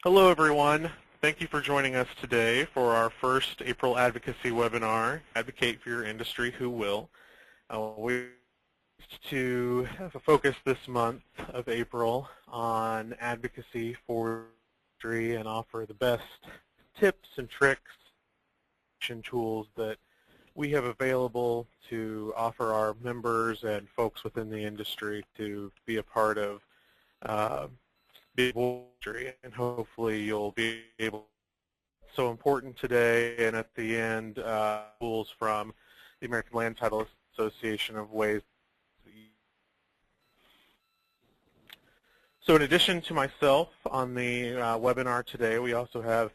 Hello, everyone. Thank you for joining us today for our first April Advocacy webinar, Advocate for Your Industry, Who Will. We to have a focus this month of April on advocacy for industry and offer the best tips and tricks and tools that we have available to offer our members and folks within the industry to be a part of the industry, and hopefully you'll be able. So important today, and at the end, tools from the American Land Title Association of ways. So in addition to myself on the webinar today, we also have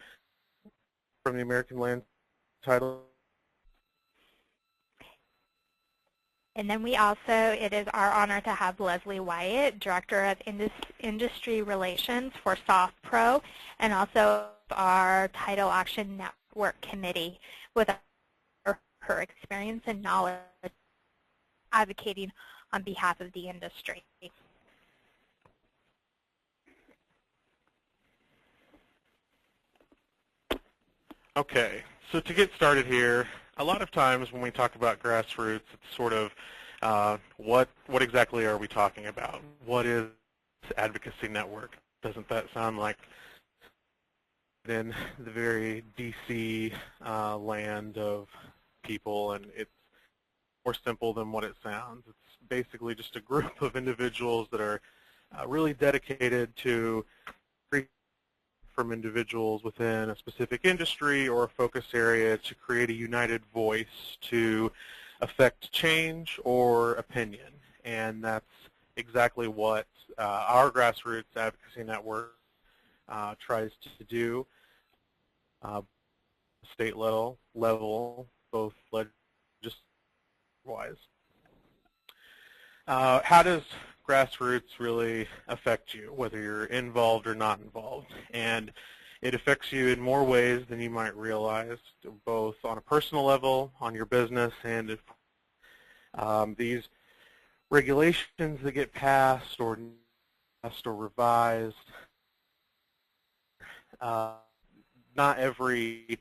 from the American Land Title. And then we also, it is our honor to have Leslie Wyatt, Director of Industry Relations for SoftPro, and also our Title Action Network Committee with her experience and knowledge advocating on behalf of the industry. Okay, so to get started here, a lot of times when we talk about grassroots, it's sort of what exactly are we talking about? What is advocacy network? Doesn't that sound like in the very DC land of people, and it's more simple than what it sounds. It's basically just a group of individuals that are really dedicated to from individuals within a specific industry or a focus area to create a united voice to affect change or opinion. And that's exactly what our Grassroots Advocacy Network tries to do. State level, both legislative-wise. How does grassroots really affect you, whether you're involved or not involved? And it affects you in more ways than you might realize, both on a personal level, on your business, and if these regulations that get passed or revised, not every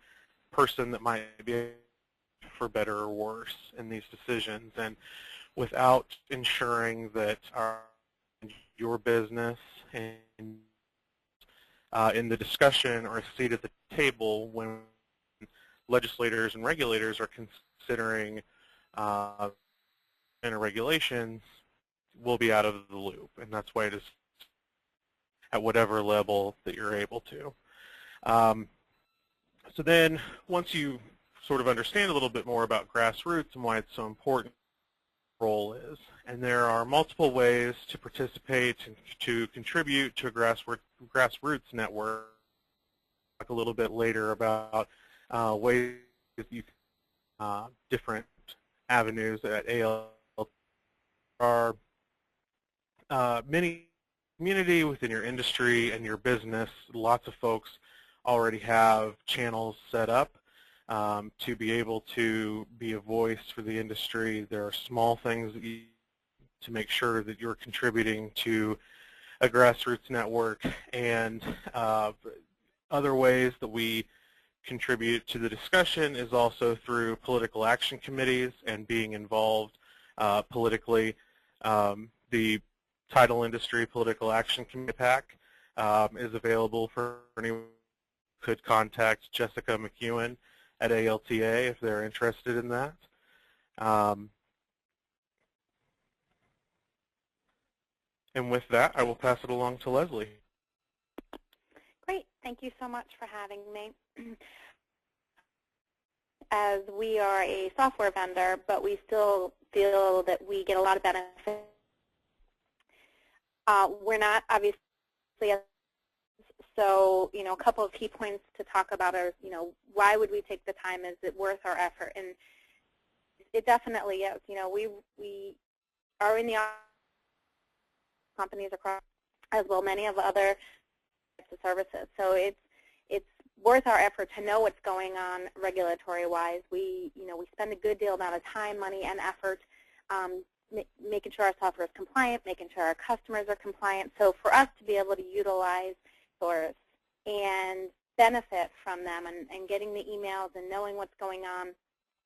person that might be for better or worse in these decisions, and without ensuring that your business and in the discussion or a seat at the table when legislators and regulators are considering regulations, will be out of the loop, and that's why it is at whatever level that you're able to. So then once you sort of understand a little bit more about grassroots and why it's so important, role is, and there are multiple ways to participate and to contribute to a grassroots network. Talk a little bit later about ways you different avenues at AL. There are many community within your industry and your business. Lots of folks already have channels set up to be able to be a voice for the industry. There are small things that you to make sure that you're contributing to a grassroots network, and other ways that we contribute to the discussion is also through political action committees and being involved politically. The Title Industry Political Action Committee PAC is available for anyone. Could contact Jessica McEwen at ALTA if they're interested in that. And with that, I will pass it along to Leslie. Great. Thank you so much for having me. As we are a software vendor, but we still feel that we get a lot of benefit. We're not obviously, so a couple of key points to talk about are, why would we take the time? Is it worth our effort? And it definitely is. We are in the companies across, as well, many of other types of services. So it's worth our effort to know what's going on regulatory-wise. We spend a good deal amount of time, money, and effort making sure our software is compliant, making sure our customers are compliant. So for us to be able to utilize source and benefit from them and getting the emails and knowing what's going on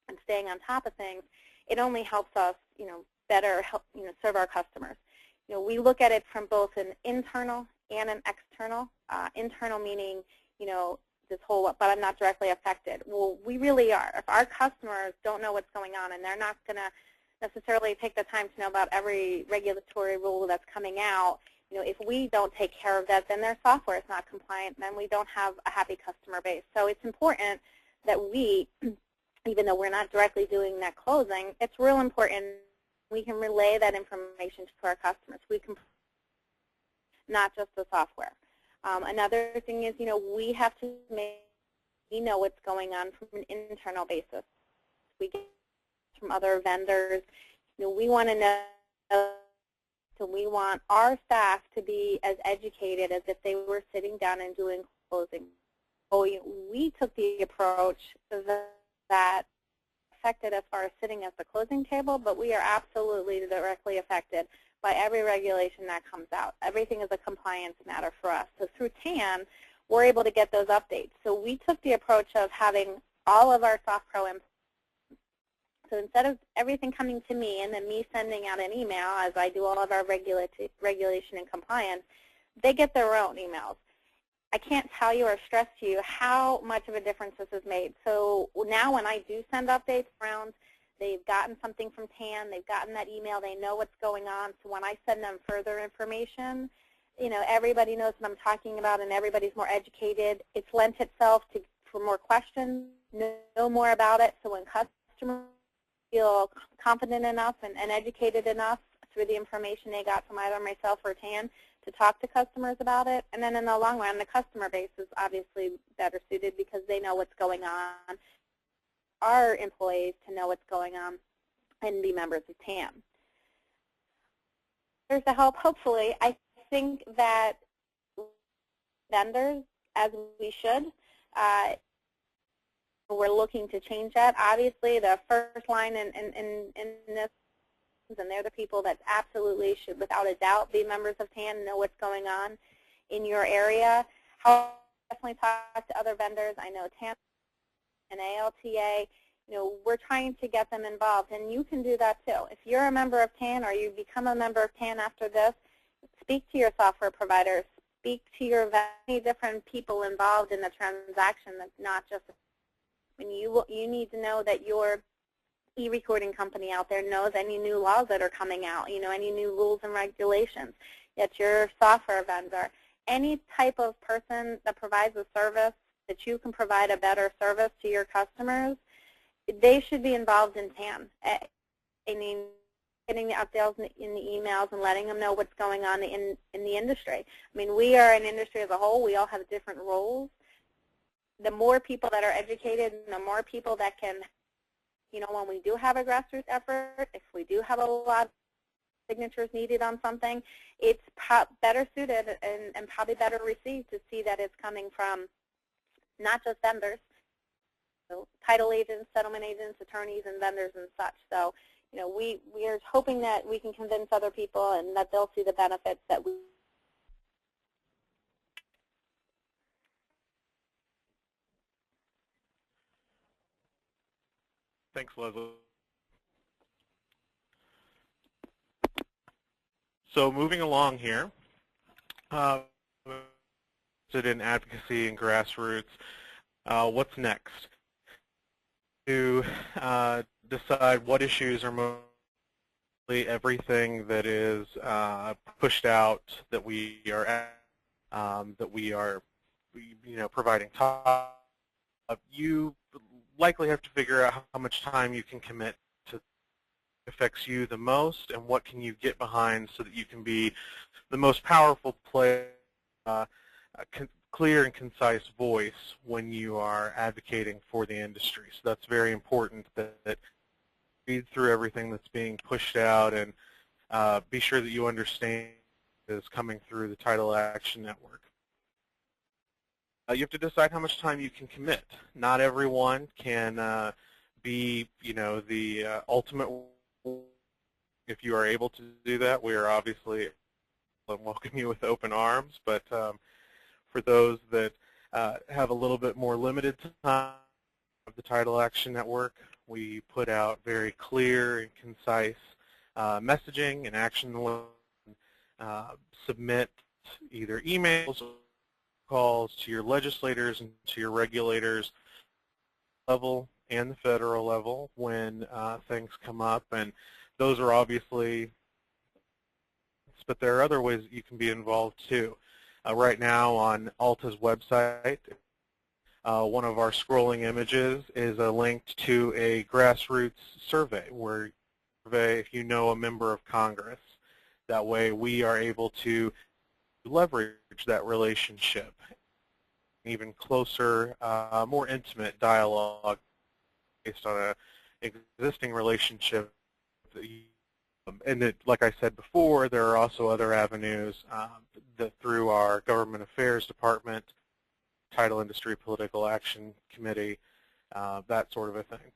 and staying on top of things, it only helps us, better help, serve our customers. We look at it from both an internal and an external. Internal meaning, this whole, but I'm not directly affected. Well, we really are. If our customers don't know what's going on and they're not going to necessarily take the time to know about every regulatory rule that's coming out, if we don't take care of that, then their software is not compliant, then we don't have a happy customer base. So it's important that we, even though we're not directly doing that closing, it's real important we can relay that information to our customers. We can, not just the software. Another thing is, we have to know what's going on from an internal basis. We get from other vendors. We want to know, so we want our staff to be as educated as if they were sitting down and doing closing. So we took the approach that affected as far as sitting at the closing table, but we are absolutely directly affected by every regulation that comes out. Everything is a compliance matter for us. So through TAN, we're able to get those updates. So we took the approach of having all of our SoftPro in. So instead of everything coming to me and then me sending out an email, as I do all of our regulation and compliance, they get their own emails. I can't tell you or stress to you how much of a difference this has made. So now when I do send updates around, they've gotten something from TAN, they've gotten that email, they know what's going on. So when I send them further information, everybody knows what I'm talking about and everybody's more educated. It's lent itself for more questions, know more about it. So when customers feel confident enough and educated enough through the information they got from either myself or TAN to talk to customers about it. And then in the long run, the customer base is obviously better suited because they know what's going on. Our employees to know what's going on and be members of TAN. There's the help, hopefully. I think that vendors, as we should, we're looking to change that. Obviously, the first line in this, and they're the people that absolutely should, without a doubt, be members of TAN, know what's going on in your area. I'll definitely talk to other vendors. I know TAN and ALTA, we're trying to get them involved, and you can do that too. If you're a member of TAN or you become a member of TAN after this, speak to your software providers, speak to your many different people involved in the transaction. That's not just, you need to know that your e-recording company out there knows any new laws that are coming out, any new rules and regulations. That's your software vendor. Any type of person that provides a service that you can provide a better service to your customers, they should be involved in TAN. Getting the updates in the emails and letting them know what's going on in the industry. We are an industry as a whole. We all have different roles. The more people that are educated and the more people that can, when we do have a grassroots effort, if we do have a lot of signatures needed on something, it's better suited and probably better received to see that it's coming from not just vendors, title agents, settlement agents, attorneys, and vendors and such. So, we are hoping that we can convince other people and that they'll see the benefits that we. Thanks, Leslie. So moving along here, in advocacy and grassroots, what's next? To decide what issues are mostly everything that is pushed out that we are providing top. You likely have to figure out how much time you can commit to affects you the most and what can you get behind so that you can be the most powerful player, clear and concise voice when you are advocating for the industry. So that's very important that read through everything that's being pushed out and be sure that you understand is coming through the Title Action Network. You have to decide how much time you can commit. Not everyone can be, the ultimate. If you are able to do that, we are obviously welcome you with open arms. But for those that have a little bit more limited time of the Title Action Network. We put out very clear and concise messaging and action submit either emails or calls to your legislators and to your regulators level and the federal level when things come up, and those are obviously, but there are other ways that you can be involved too. Right now on ALTA's website, one of our scrolling images is a link to a grassroots survey where if you know a member of Congress. That way we are able to leverage that relationship, even closer, more intimate dialogue based on an existing relationship. And that, like I said before, there are also other avenues that through our Government Affairs Department, Title Industry Political Action Committee, that sort of a thing.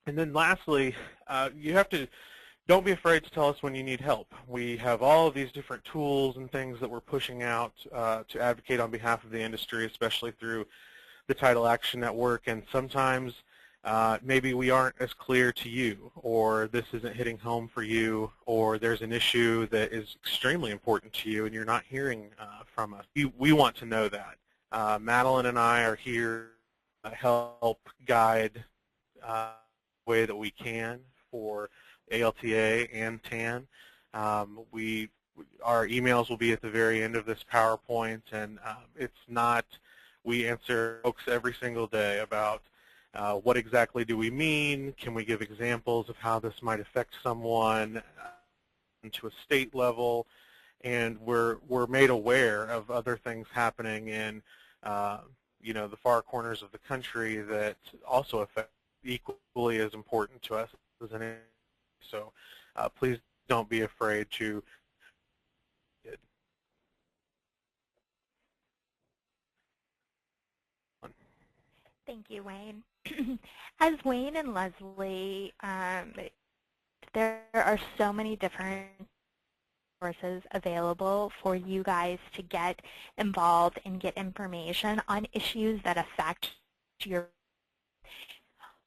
And then lastly, don't be afraid to tell us when you need help. We have all of these different tools and things that we're pushing out to advocate on behalf of the industry, especially through the Title Action Network, and sometimes maybe we aren't as clear to you, or this isn't hitting home for you, or there's an issue that is extremely important to you and you're not hearing from us. We want to know that. Madeline and I are here to help guide the way that we can for ALTA and TAN. Our emails will be at the very end of this PowerPoint, and it's not, we answer folks every single day about what exactly do we mean, can we give examples of how this might affect someone to a state level, and we're made aware of other things happening in the far corners of the country that also affect equally as important to us as an. So please don't be afraid to. Thank you, Wayne. As Wayne and Leslie, there are so many different resources available for you guys to get involved and get information on issues that affect your.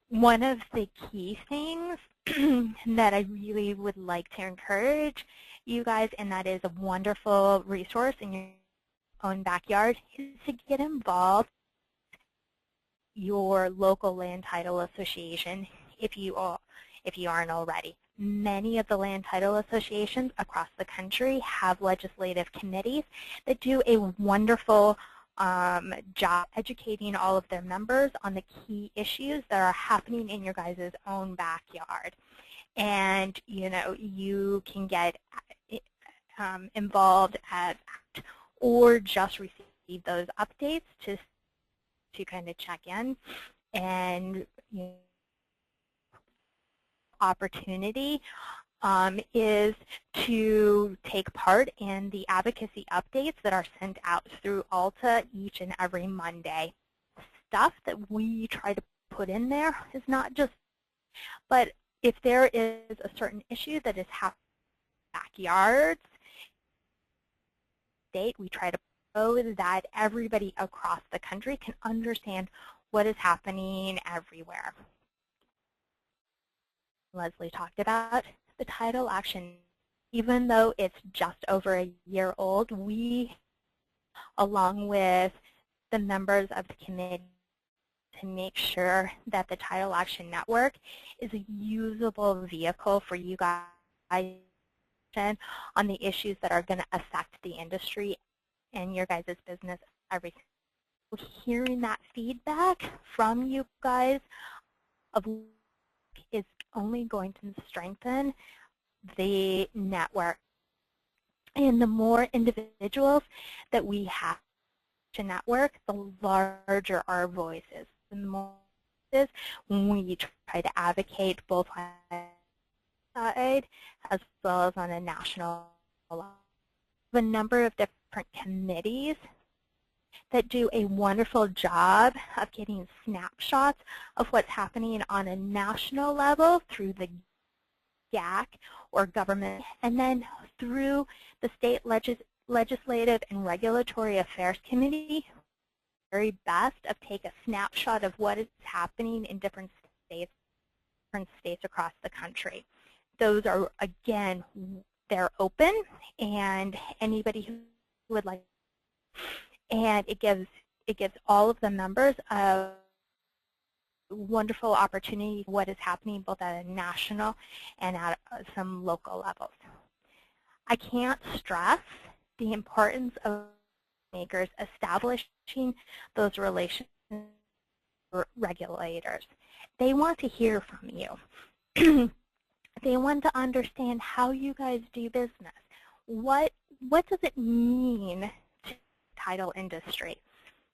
One of the key things that I really would like to encourage you guys, and that is a wonderful resource in your own backyard, is to get involved in your local land title association if you aren't already. Many of the land title associations across the country have legislative committees that do a wonderful job educating all of their members on the key issues that are happening in your guys' own backyard. And you can get involved at or just receive those updates to kind of check in. And opportunity is to take part in the advocacy updates that are sent out through ALTA each and every Monday. Stuff that we try to put in there is not just, but if there is a certain issue that is happening in backyards, we try to show that everybody across the country can understand what is happening everywhere. Leslie talked about the Title Action. Even though it's just over a year old, we, along with the members of the committee, to make sure that the Title Action Network is a usable vehicle for you guys on the issues that are going to affect the industry and your guys' business everything. Hearing that feedback from you guys is only going to strengthen the network. And the more individuals that we have to network, the larger our voices. The more when we try to advocate both on side as well as on a national level. A number of different committees that do a wonderful job of getting snapshots of what's happening on a national level through the GAC or government, and then through the state legislative and regulatory affairs committee. very best of take a snapshot of what is happening in different states across the country. Those are, again, they're open, and anybody who would like, and it gives all of the members a wonderful opportunity what is happening both at a national and at some local levels. I can't stress the importance of makers establishing those relations with regulators. They want to hear from you. They want to understand how you guys do business. What does it mean to the title industry?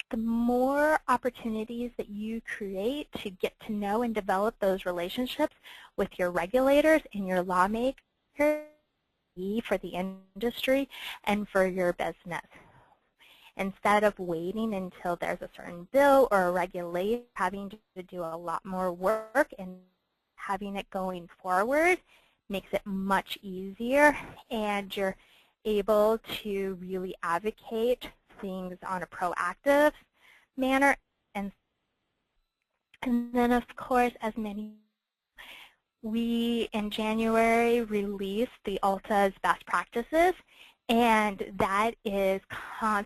The more opportunities that you create to get to know and develop those relationships with your regulators and your lawmakers for the industry and for your business. Instead of waiting until there's a certain bill or a regulation, having to do a lot more work, and having it going forward makes it much easier, and you're able to really advocate things on a proactive manner. And then, of course, as many, we in January released the ALTA's best practices, and that is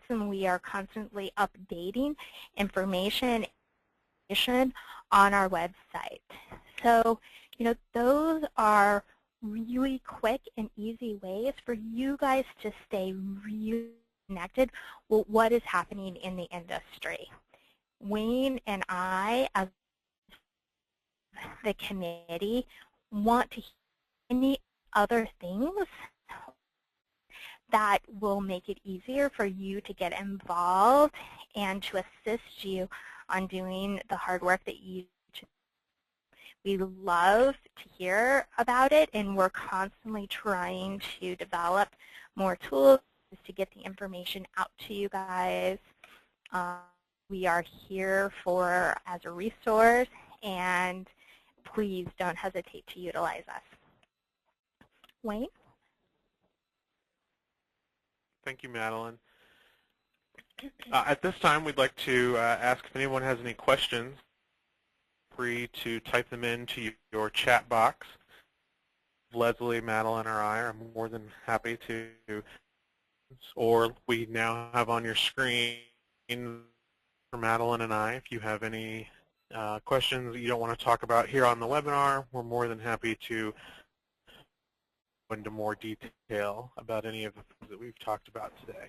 we are constantly updating information on our website. So, those are really quick and easy ways for you guys to stay really connected with what is happening in the industry. Wayne and I, as the committee, want to hear any other things that will make it easier for you to get involved and to assist you on doing the hard work that you do. We love to hear about it, and we're constantly trying to develop more tools to get the information out to you guys. We are here as a resource, and please don't hesitate to utilize us. Wayne? Thank you, Madeline. At this time, we'd like to ask if anyone has any questions. Free to type them into your chat box. Leslie, Madeline, or I are more than happy to, or we now have on your screen for Madeline and I. If you have any questions that you don't want to talk about here on the webinar, we're more than happy to go into more detail about any of the things that we've talked about today.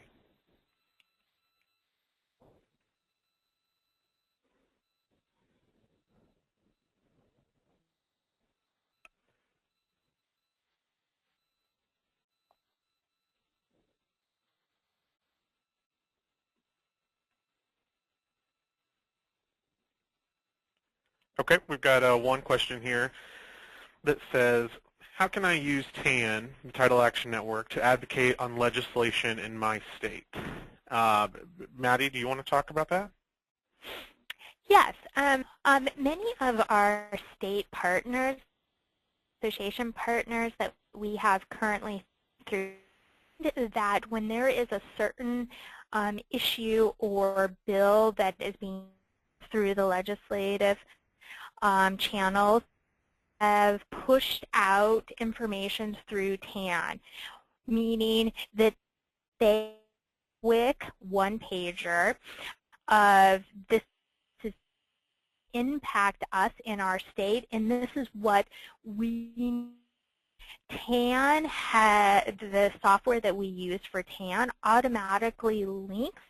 Okay, we've got one question here that says, how can I use TAN, the Title Action Network, to advocate on legislation in my state? Maddie, do you want to talk about that? Yes. Many of our state partners, association partners that we have currently through, that when there is a certain issue or bill that is being through the legislative channels, have pushed out information through TAN, meaning that they quick one-pager of this to impact us in our state, and this is what we TAN had. The software that we use for TAN automatically links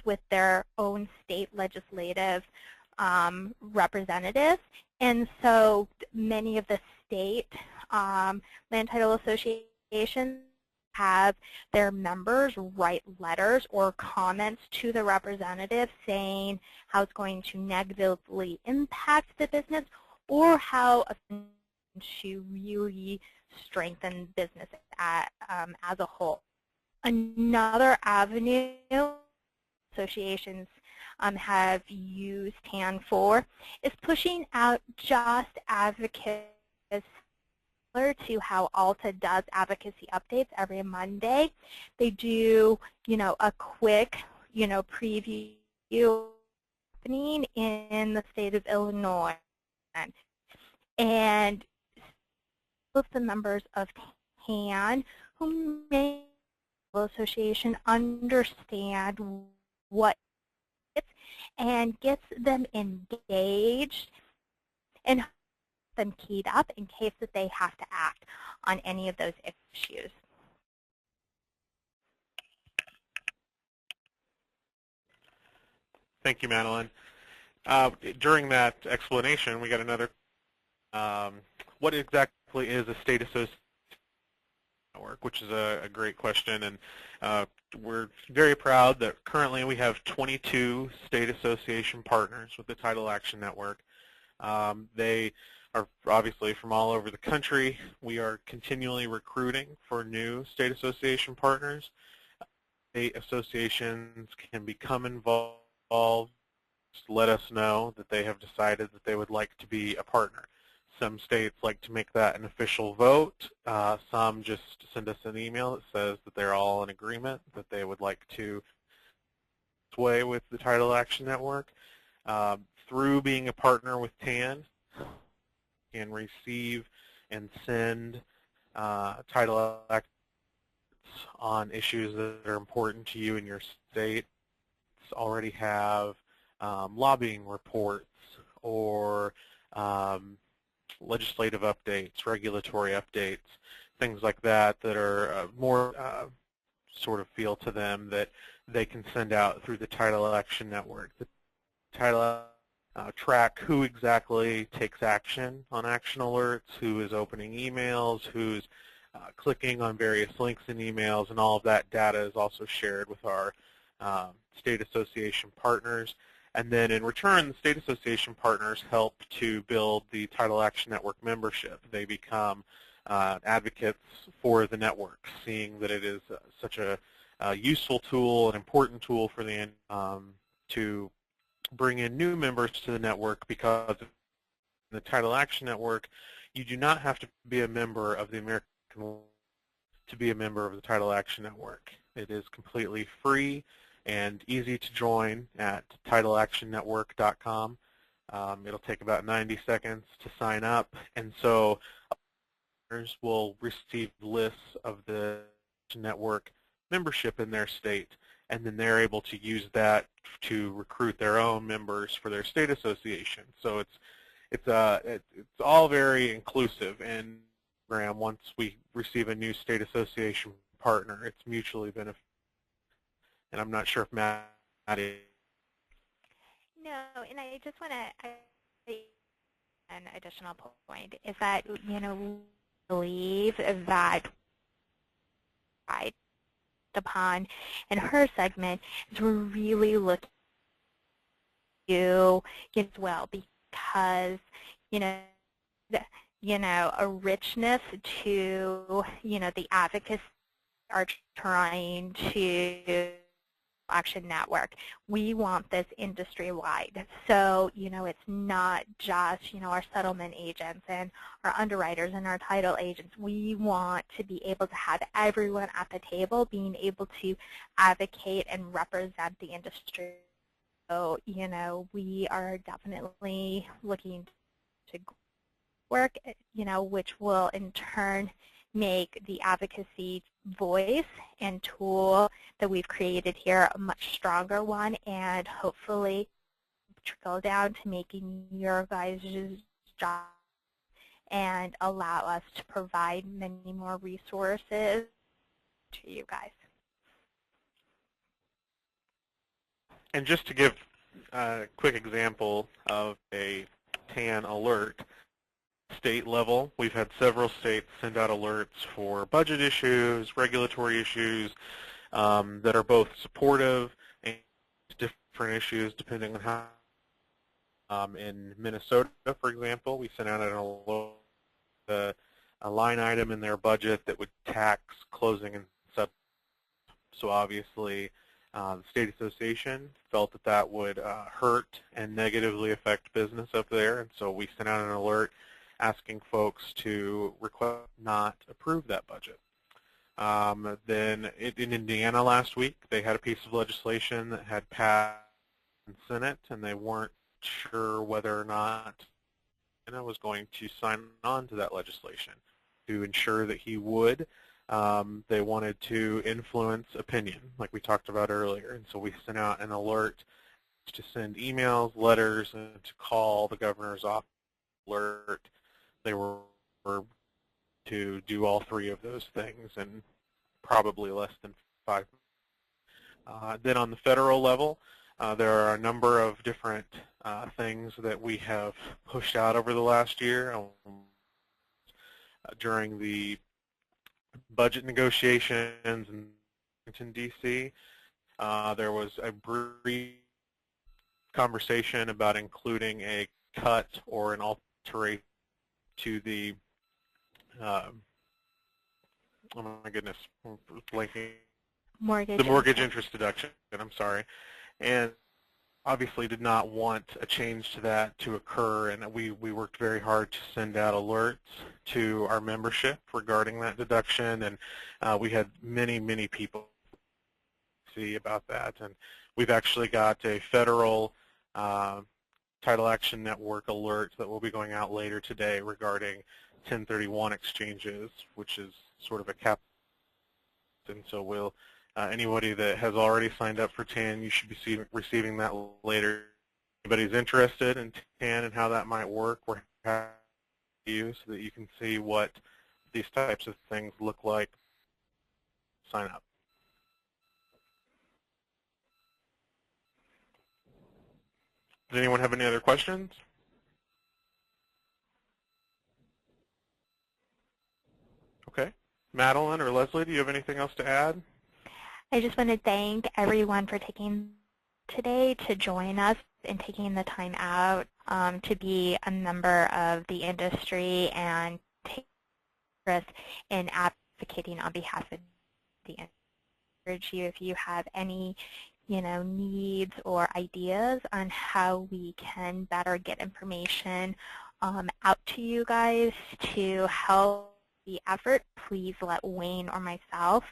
with their own state legislative representatives, and so many of the state land title associations have their members write letters or comments to the representative saying how it's going to negatively impact the business or how to really strengthen business as a whole. Another avenue associations have used TAN for is pushing out just advocates, similar to how ALTA does advocacy updates every Monday. They do, a quick, preview happening in the state of Illinois. And of the members of TAN who may association understand what it's and gets them engaged and them keyed up in case that they have to act on any of those issues. Thank you, Madeline. During that explanation, we got another, what exactly is a state association network, which is a great question, and we're very proud that currently we have 22 state association partners with the Title Action Network. They are obviously from all over the country. We are continually recruiting for new state association partners. State associations can become involved. Just let us know that they have decided that they would like to be a partner. Some states like to make that an official vote. Some just send us an email that says that they're all in agreement that they would like to sway with the Title Action Network. Through being a partner with TAN, you can receive and send Title Action on issues that are important to you in your state. Already have lobbying reports or legislative updates, regulatory updates, things like that that are more sort of feel to them that they can send out through the Title Action Network. The Title track who exactly takes action on action alerts, who is opening emails, who's clicking on various links in emails, and all of that data is also shared with our state association partners. And then in return, the state association partners help to build the Title Action Network membership. They become advocates for the network, seeing that it is such a useful tool, an important tool for the to bring in new members to the network, because in the Title Action Network, you do not have to be a member of the American to be a member of the Title Action Network. It is completely free and easy to join at titleactionnetwork.com. It'll take about 90 seconds to sign up, and so partners will receive lists of the network membership in their state, and then they're able to use that to recruit their own members for their state association. So it's all very inclusive, and once we receive a new state association partner, it's mutually beneficial. And I'm not sure if Matt is. No, and I just want to say an additional point is that, we believe that upon in her segment is we're really looking to get as well, because a richness to the advocacy are trying to Action Network. We want this industry-wide. So, it's not just, our settlement agents and our underwriters and our title agents. We want to be able to have everyone at the table being able to advocate and represent the industry. So, we are definitely looking to work, which will in turn make the advocacy voice and tool that we've created here a much stronger one, and hopefully trickle down to making your guys' job and allow us to provide many more resources to you guys. And just to give a quick example of a TAN alert, state level, we've had several states send out alerts for budget issues, regulatory issues that are both supportive and different issues depending on how. In Minnesota, for example, we sent out an alert, a line item in their budget that would tax closing and sub. So obviously, the state association felt that that would hurt and negatively affect business up there, and so we sent out an alert asking folks to request not approve that budget. Then in Indiana last week, they had a piece of legislation that had passed and Senate, and they weren't sure whether or not was going to sign on to that legislation. To ensure that he would, they wanted to influence opinion, like we talked about earlier, and so we sent out an alert to send emails, letters, and to call the governor's office alert. They were to do all three of those things in probably less than 5 minutes. Then on the federal level, there are a number of different things that we have pushed out over the last year. During the budget negotiations in Washington, D.C., there was a brief conversation about including a cut or an alteration to the, oh my goodness, I'm blanking. The mortgage interest deduction, I'm sorry. And obviously did not want a change to that to occur, and we worked very hard to send out alerts to our membership regarding that deduction, and we had many people see about that. And we've actually got a federal Title Action Network alert that will be going out later today regarding 1031 exchanges, which is sort of a cap. And so we'll anybody that has already signed up for TAN, you should be receiving that later. If anybody's interested in TAN and how that might work, we're happy to you so that you can see what these types of things look like. Sign up. Does anyone have any other questions? Okay. Madeline or Leslie, do you have anything else to add? I just want to thank everyone for taking today to join us and taking the time out to be a member of the industry and take interest in advocating on behalf of the industry. I encourage you, if you have any needs or ideas on how we can better get information out to you guys to help the effort, please let Wayne or myself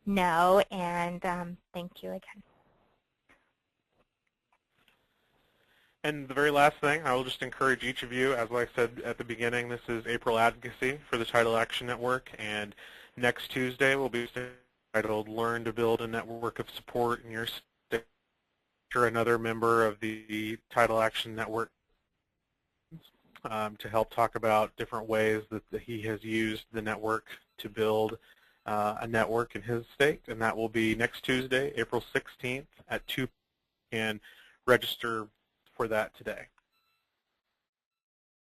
know, and thank you again. And the very last thing, I will just encourage each of you, as I said at the beginning, this is April Advocacy for the Title Action Network, and next Tuesday will be titled Learn to Build a Network of Support in Your State. You're another member of the Title Action Network to help talk about different ways that he has used the network to build a network in his state, and that will be next Tuesday, April 16th at 2 p.m. and register for that today.